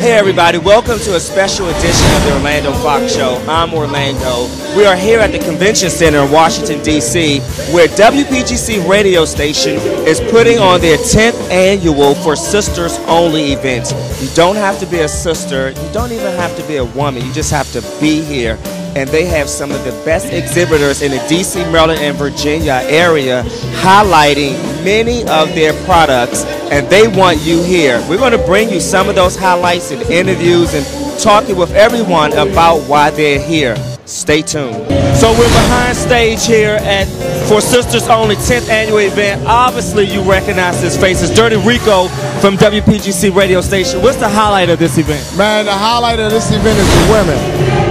Hey everybody, welcome to a special edition of the Orlando Fox Show. I'm Orlando. We are here at the Convention Center in Washington, D.C., where WPGC radio station is putting on their 10th annual For Sisters Only event. You don't have to be a sister, you don't even have to be a woman, you just have to be here. And they have some of the best exhibitors in the D.C., Maryland, and Virginia area highlighting many of their products, and they want you here. We're going to bring you some of those highlights and interviews and talking with everyone about why they're here. Stay tuned. So we're behind stage here at For Sisters Only 10th annual event. Obviously you recognize this face. It's Dirty Rico from WPGC radio station. What's the highlight of this event? Man, the highlight of this event is the women.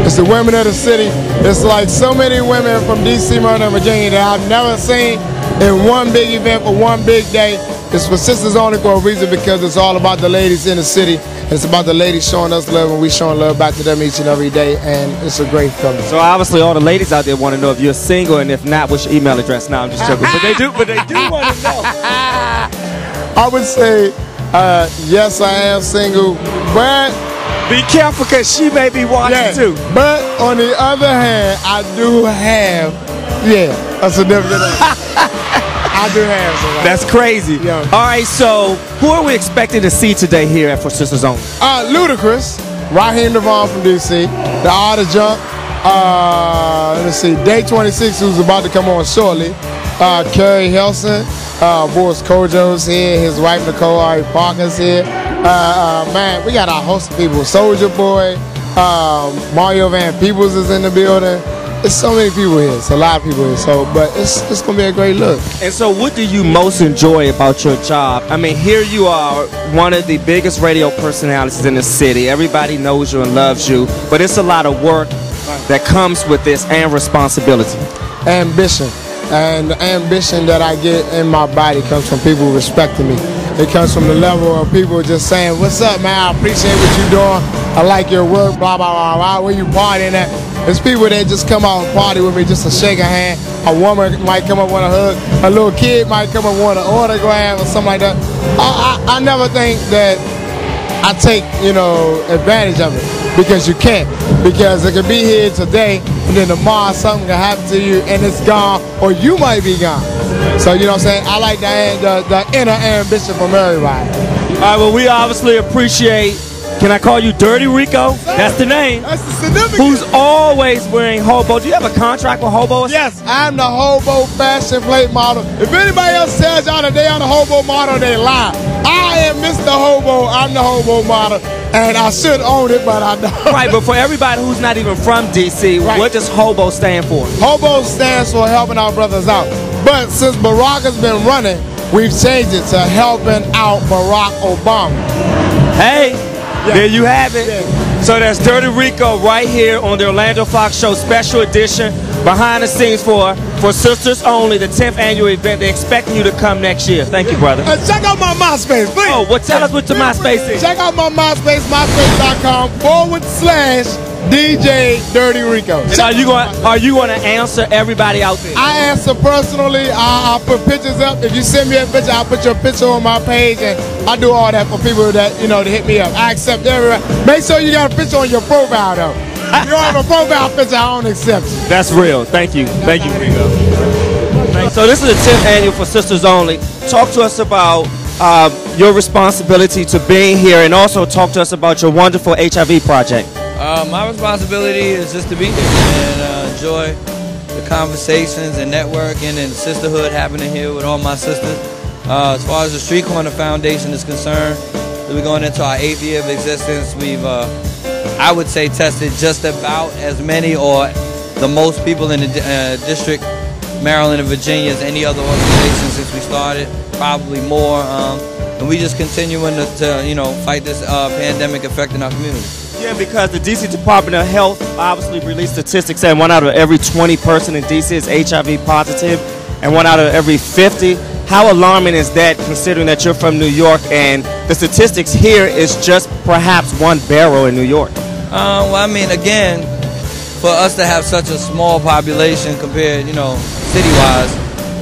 It's the women of the city. It's like so many women from D.C., Maryland, and Virginia that I've never seen in one big event for one big day. It's For Sisters Only for a reason, because it's all about the ladies in the city. It's about the ladies showing us love, and we showing love back to them each and every day, and it's a great feeling. So obviously all the ladies out there want to know if you're single, and if not, what's your email address? No, I'm just joking. But they do want to know. I would say, yes, I am single, but be careful, because she may be watching too. But on the other hand, I do have, a significant other. I do have somebody. That's crazy. Yeah. All right, so who are we expecting to see today here at For Sisters Only? Ludacris, Raheem Devon from D.C., The Art of Jump, let's see, Day 26, who's about to come on shortly, Kerry Hilson, Boris Kojo's here, his wife Nicole Ari Parker's here. Man, we got our host of people. Soulja Boy, Mario Van Peebles is in the building. It's so many people here. It's a lot of people here. So, but it's gonna be a great look. And so, what do you most enjoy about your job? I mean, here you are, one of the biggest radio personalities in the city. Everybody knows you and loves you, but it's a lot of work that comes with this, and responsibility. Ambition. And the ambition that I get in my body comes from people respecting me. It comes from the level of people just saying, "What's up, man? I appreciate what you're doing. I like your work, blah, blah, blah, blah. Where you partying at?" There's people that just come out and party with me just to shake a hand. A woman might come up and want a hug. A little kid might come up and want an autograph or something like that. I never think that I take, advantage of it, because you can't. Because it could be here today, and then tomorrow something can happen to you and it's gone, or you might be gone. So, you know what I'm saying? I like the inner ambition from everybody. All right, well, we obviously appreciate. Can I call you Dirty Rico? That's the name. That's the significance. Who's always wearing hobo. Do you have a contract with hobos? Yes, I'm the hobo fashion plate model. If anybody else tells y'all that they are the hobo model, they lie. I am Mr. Hobo. I'm the hobo model. And I should own it, but I don't. Right, but for everybody who's not even from D.C., what does hobo stand for? Hobo stands for helping our brothers out. But since Barack has been running, we've changed it to helping out Barack Obama. Hey. Yeah. There you have it. Yeah. So that's Dirty Rico right here on the Orlando Fox Show special edition, behind the scenes for Sisters Only, the 10th annual event. They're expecting you to come next year. Thank you, brother. Check out my MySpace, please. Oh, well, tell us what your MySpace is. Check out my MySpace, myspace.com/DJ Dirty Rico. And are you going to answer everybody out there? I answer personally. I'll put pictures up. If you send me a picture, I'll put your picture on my page, and I do all that for people that, to hit me up. I accept everybody. Make sure you got a picture on your profile, though. If you don't have a profile picture, I don't accept it. That's real. Thank you. Thank you, Rico. So this is the 10th annual For Sisters Only. Talk to us about your responsibility to being here, and also talk to us about your wonderful HIV project. My responsibility is just to be here and enjoy the conversations and networking and sisterhood happening here with all my sisters. As far as the Street Corner Foundation is concerned, we're going into our 8th year of existence. We've, I would say, tested just about as many or the most people in the district, Maryland and Virginia, as any other organization since we started, probably more. And we just continuing to fight this pandemic affecting our community. Yeah, because the D.C. Department of Health obviously released statistics saying 1 out of every 20 person in D.C. is HIV positive, and 1 out of every 50. How alarming is that, considering that you're from New York, and the statistics here is just perhaps 1 barrel in New York? Well, I mean, again, for us to have such a small population compared, city-wise,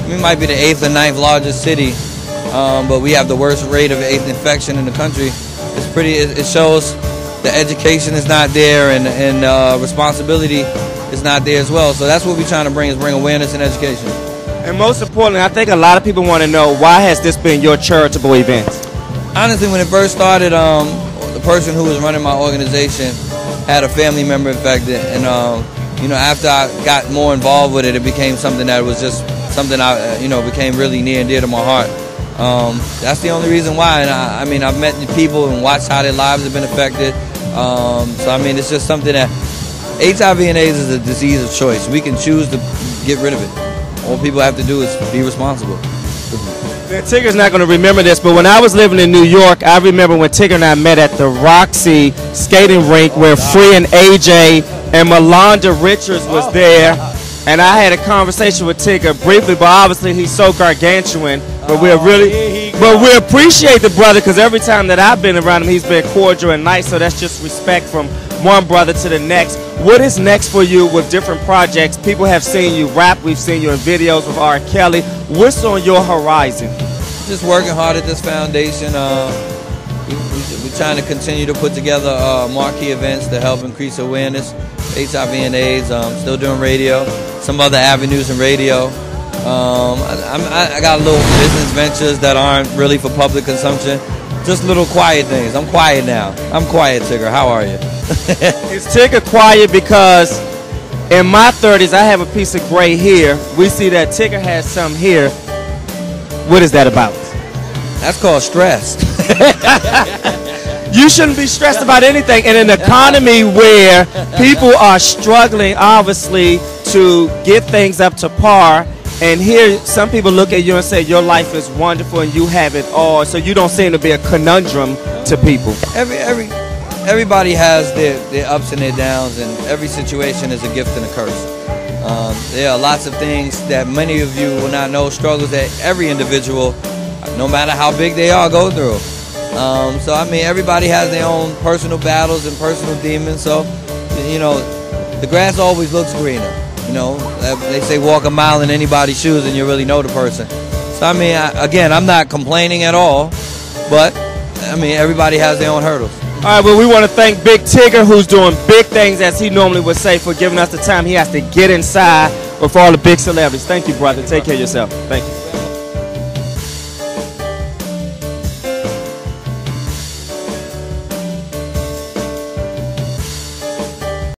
we might be the 8th or 9th largest city, but we have the worst rate of AIDS infection in the country. It shows the education is not there, and responsibility is not there as well. So that's what we're trying to bring awareness and education. And most importantly, I think a lot of people want to know, why has this been your charitable event? Honestly, when it first started, the person who was running my organization had a family member infected, and after I got more involved with it, it became something that was just something became really near and dear to my heart. That's the only reason why. And I've met people and watched how their lives have been affected. It's just something that HIV and AIDS is a disease of choice. We can choose to get rid of it. All people have to do is be responsible. Man, Tigger's not going to remember this, but when I was living in New York, I remember when Tigger and I met at the Roxy skating rink where Free and AJ and Melanda Richards was there. And I had a conversation with Tigger briefly, but obviously he's so gargantuan. But we appreciate the brother, because every time that I've been around him, he's been cordial and nice. So that's just respect from one brother to the next. What is next for you with different projects? People have seen you rap. We've seen you in videos with R. Kelly. What's on your horizon? Just working hard at this foundation. We're trying to continue to put together marquee events to help increase awareness, HIV and AIDS. Still doing radio, some other avenues in radio. I got little business ventures that aren't really for public consumption. Just little quiet things. I'm quiet now. I'm quiet, Tigger. How are you? Is Tigger quiet? Because in my 30s, I have a piece of gray here. We see that Tigger has some here. What is that about? That's called stress. You shouldn't be stressed about anything in an economy where people are struggling, obviously, to get things up to par. And here, some people look at you and say your life is wonderful and you have it all. So you don't seem to be a conundrum to people. Everybody has their ups and their downs, and every situation is a gift and a curse. There are lots of things that many of you will not know, struggles that every individual, no matter how big they are, go through. Everybody has their own personal battles and personal demons. So, the grass always looks greener. They say walk a mile in anybody's shoes and you really know the person. So, I'm not complaining at all, but, everybody has their own hurdles. All right, well, we want to thank Big Tigger, who's doing big things, as he normally would say, for giving us the time he has to get inside with all the big celebrities. Thank you, brother. Take care of yourself. Thank you.